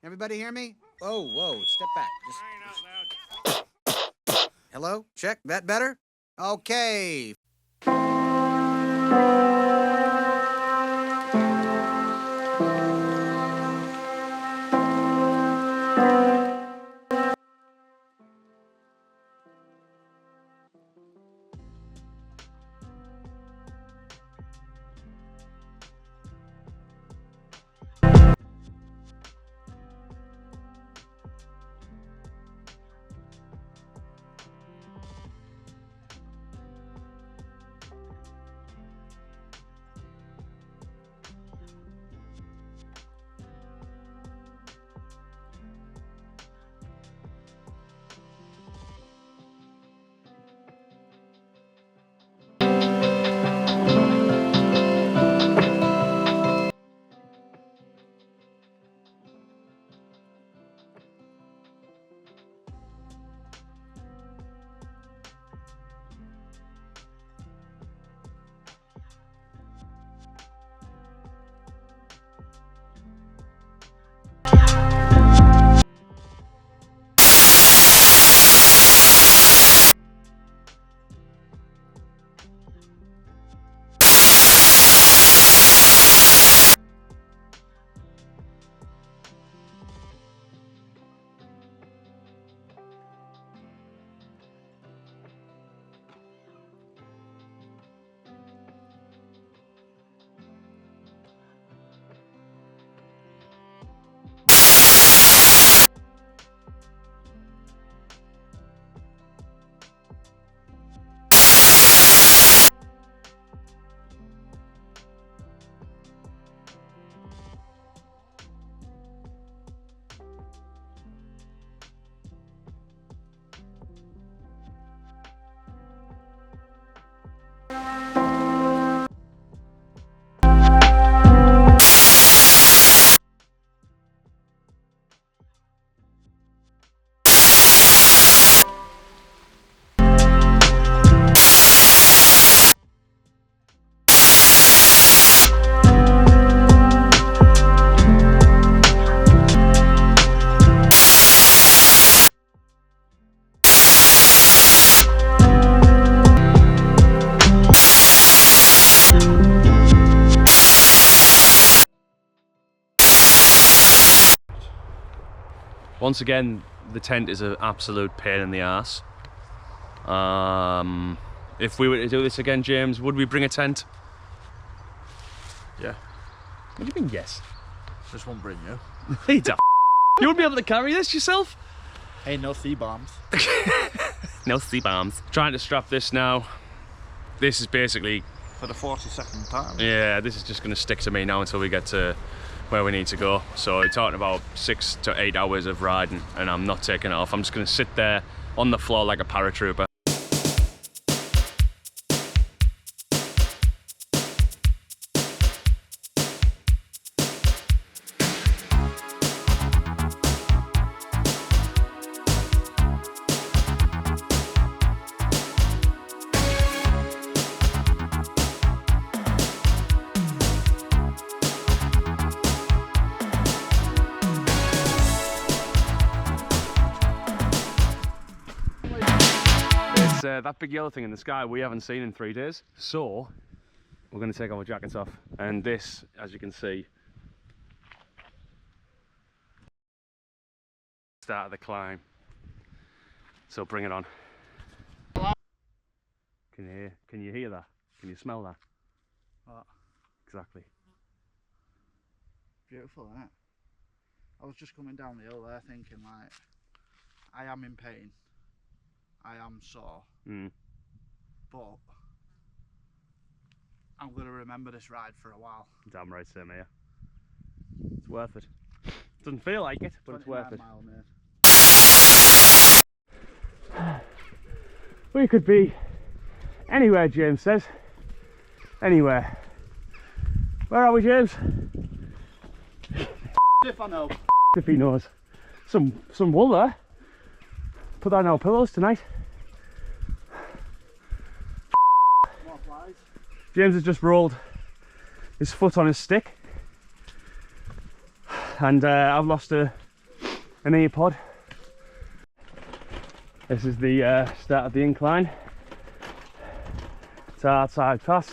Everybody hear me? Whoa, step back. Hello? Check. That better? Okay. Once again, the tent is an absolute pain in the arse. If we were to do this again, James, would we bring a tent? Yeah. What do you mean, yes? Just won't bring you. Hey, you wouldn't be able to carry this yourself? Hey, no C-bombs. No C-bombs. Trying to strap this now. This is basically... For the 42nd time. Yeah, this is just going to stick to me now until we get to where we need to go. So we're talking about 6 to 8 hours of riding, and I'm not taking it off. I'm just going to sit there on the floor like a paratrooper. That big yellow thing in the sky we haven't seen in 3 days, so we're going to take our jackets off, and this, as you can see, start of the climb, so bring it on. Can you hear that? Can you smell that? What? Exactly. Beautiful, isn't it? I was just coming down the hill there thinking, like, I am in pain. I am sore, but I'm going to remember this ride for a while. Damn right, same here. It's worth it. Doesn't feel like it, but it's worth it. We could be anywhere, James says. Anywhere. Where are we, James? If I know. If he knows. Some wool there. Put that on our pillows tonight. More flies. James has just rolled his foot on his stick, and I've lost a an ear pod. This is the start of the incline. It's a hard side pass.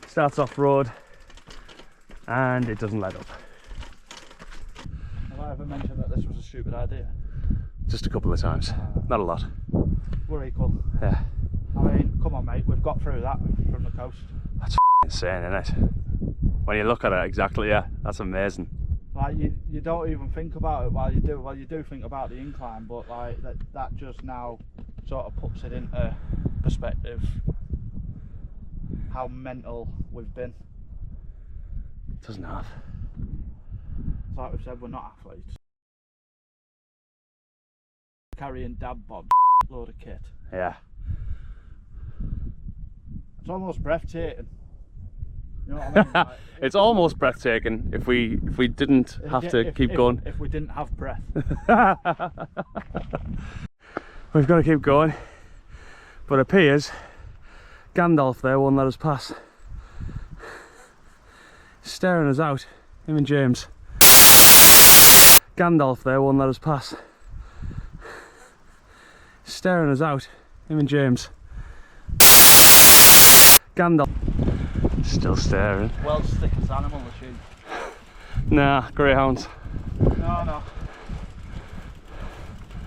Starts off road and it doesn't let up. Have I ever mentioned that this was a stupid idea? Just a couple of times, not a lot. We're equal. Yeah. I mean, come on mate, we've got through that from the coast. That's insane, isn't it? When you look at it, exactly, yeah, that's amazing. Like you don't even think about it while you do. Well, you do think about the incline, but like that just now sort of puts it into perspective how mental we've been. Doesn't have. Like we've said, we're not athletes. Carrying dab bod, load of kit. Yeah. It's almost breathtaking. You know what I mean? Like, It's almost breathtaking if we didn't have to keep going. If we didn't have breath. We've got to keep going. But it appears Gandalf there won't let us pass. Staring us out, him and James. Gandalf there won't let us pass. Staring us out, him and James. Gandalf. Still staring. World's thickest animal, the sheep. Nah, greyhounds. No.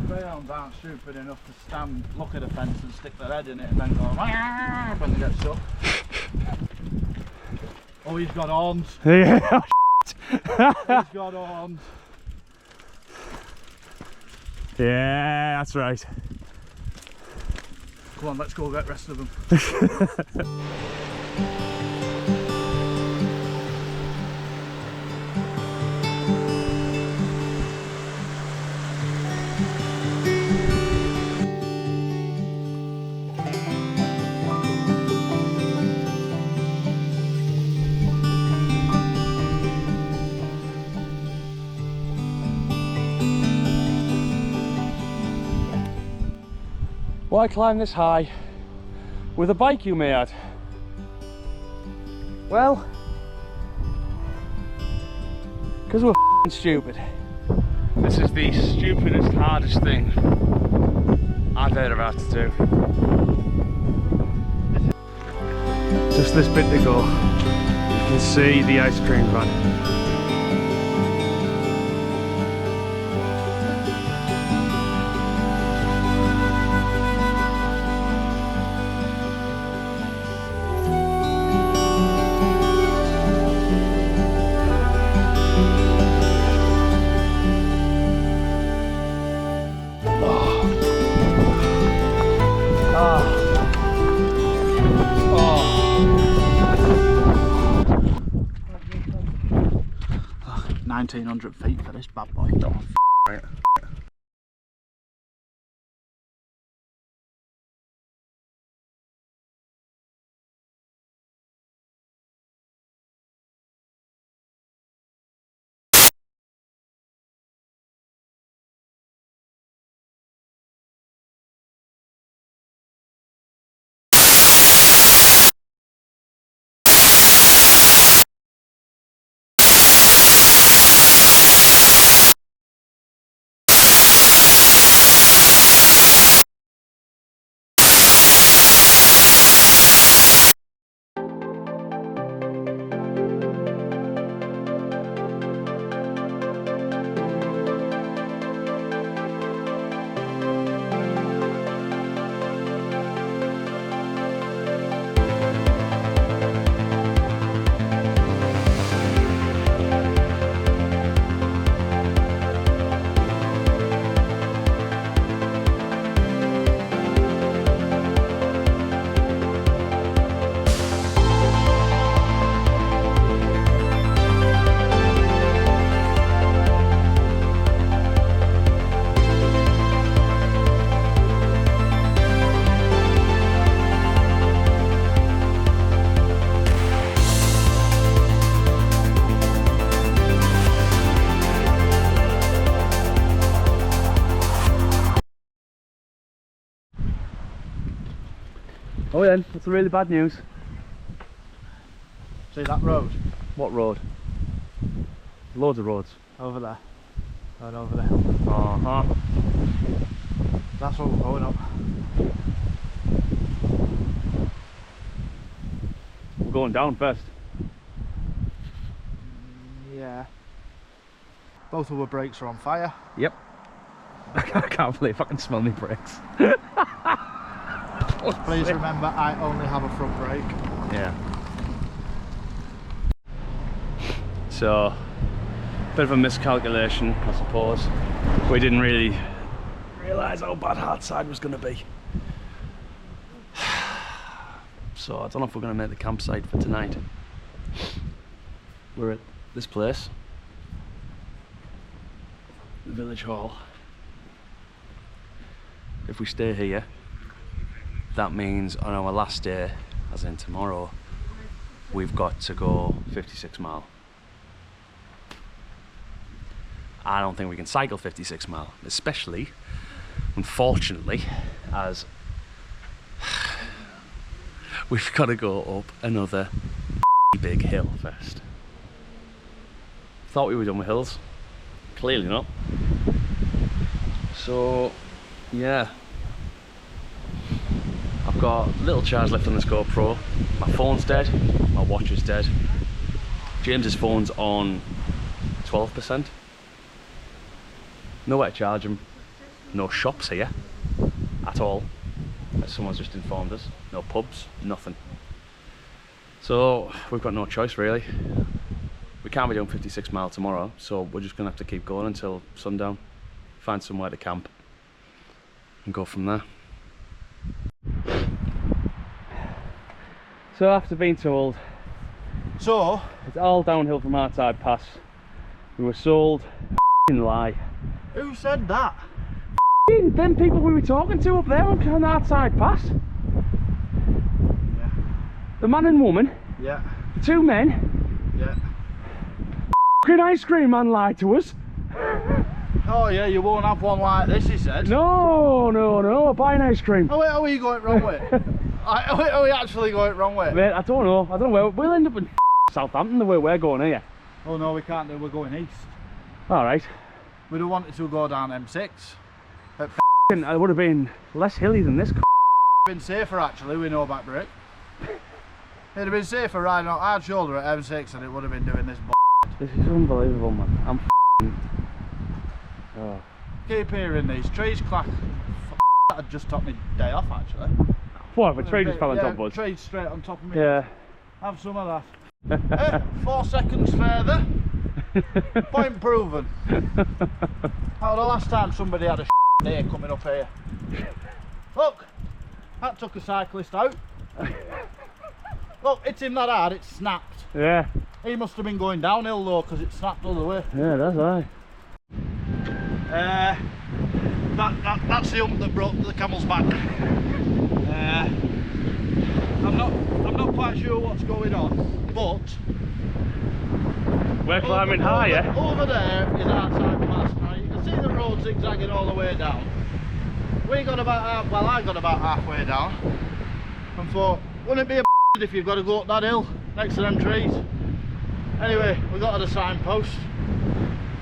Greyhounds aren't stupid enough to stand, look at a fence and stick their head in it and then go "Wah!" when they get stuck. Oh, he's got horns. Yeah. He's got horns. Yeah, that's right. Come on, let's go get the rest of them. Why climb this high with a bike you may add? Well, because we're f***ing stupid. This is the stupidest, hardest thing I've ever had to do. Just this bit to go. You can see the ice cream van. Oh, 1900 feet for this bad boy. Oh, right. Oh then, that's the really bad news. See that road? What road? Loads of roads. Over there. Going over the hill. That's what we're going up. We're going down first. Yeah. Both of our brakes are on fire. Yep. I can't believe I can smell my brakes. Please remember, I only have a front brake. Yeah. So, bit of a miscalculation, I suppose. We didn't really realise how bad hard side was going to be. So I don't know if we're going to make the campsite for tonight. We're at this place, the village hall. If we stay here, that means on our last day, as in tomorrow, we've got to go 56 mile. I don't think we can cycle 56 mile, especially, unfortunately, as we've got to go up another big hill first. Thought we were done with hills, clearly not. So, yeah. I've got little charge left on this GoPro. My phone's dead, my watch is dead. James's phone's on 12%. Nowhere to charge him. No shops here at all, as someone's just informed us. No pubs, nothing. So we've got no choice really. We can't be doing 56 mile tomorrow, so we're just gonna have to keep going until sundown. Find somewhere to camp and go from there. So after being told it's all downhill from Hardside Pass, we were sold a lie. Who said that? Them people we were talking to up there on Hardside Pass. Yeah. The man and woman. Yeah. The two men. Yeah. Ice cream man lied to us. Oh yeah, you won't have one like this, he said. No, I'm buying ice cream. Oh wait, are we going wrong way? Are we actually going wrong way? Mate, I don't know where. We'll end up in Southampton the way we're going here. Oh no, we can't do, we're going east. Alright. We'd have wanted to go down M6. It would have been less hilly than this. Been safer actually, we know about Brick. It'd have been safer riding on hard shoulder at M6 than it would have been doing this. This is unbelievable, man. I'm oh. Keep hearing these trees clack. That had just took me day off actually. What, if a tree just fell on top of us? Tree straight on top of me. Yeah. Have some of that. 4 seconds further. Point proven. How the last time somebody had a day coming up here? Look, that took a cyclist out. Look, it's him that hard, it snapped. Yeah. He must have been going downhill though, because it snapped all the way. Yeah, that's right. That's the hump that broke the camel's back. I'm not quite sure what's going on, but we're climbing higher. Over there is Hardside Pass. Now you can see the road zigzagging all the way down. We got about I got about halfway down, and thought, wouldn't it be a if you've got to go up that hill next to them trees? Anyway, we got to the signpost.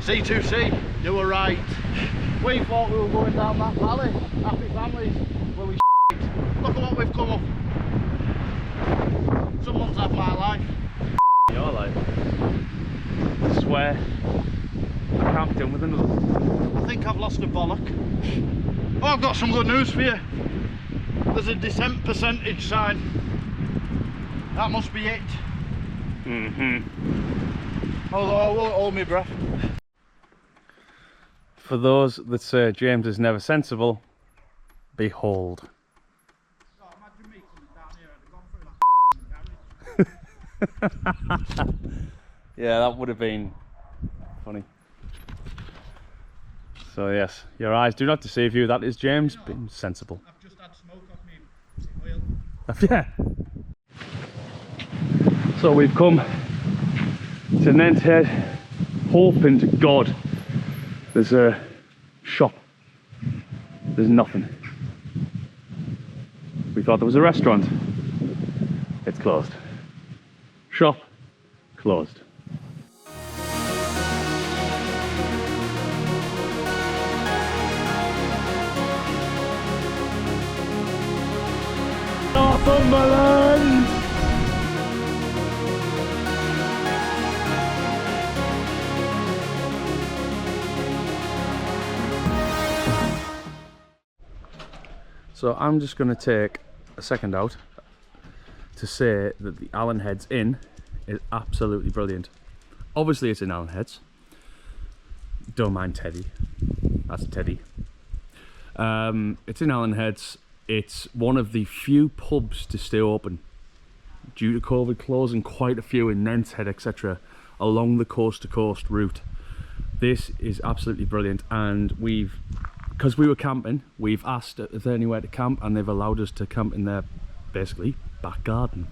C2C, you were right. We thought we were going down that valley. Happy families. Well, we look at what we've come up. Someone's had my life. Your life. I swear, I can't be done with another. I think I've lost a bollock. Oh, I've got some good news for you. There's a descent percentage sign. That must be it. Although I won't hold my breath. For those that say James is never sensible, behold. Oh, imagine me coming down here and gone through that Yeah, that would have been funny. So yes, your eyes do not deceive you. That is James being sensible. I've just had smoke off me wheel. Yeah. So we've come to Allenheads, hoping to God there's a shop. There's nothing. We thought there was a restaurant. It's closed. Shop closed. Cumberland! So I'm just going to take a second out to say that the Allenheads Inn is absolutely brilliant. Obviously it's in Allenheads. Don't mind Teddy. That's Teddy. It's in Allenheads. It's one of the few pubs to stay open due to COVID closing quite a few in Nenthead, etc. along the coast to coast route. This is absolutely brilliant, and because we were camping, we've asked if there's anywhere to camp, and they've allowed us to camp in their basically back garden.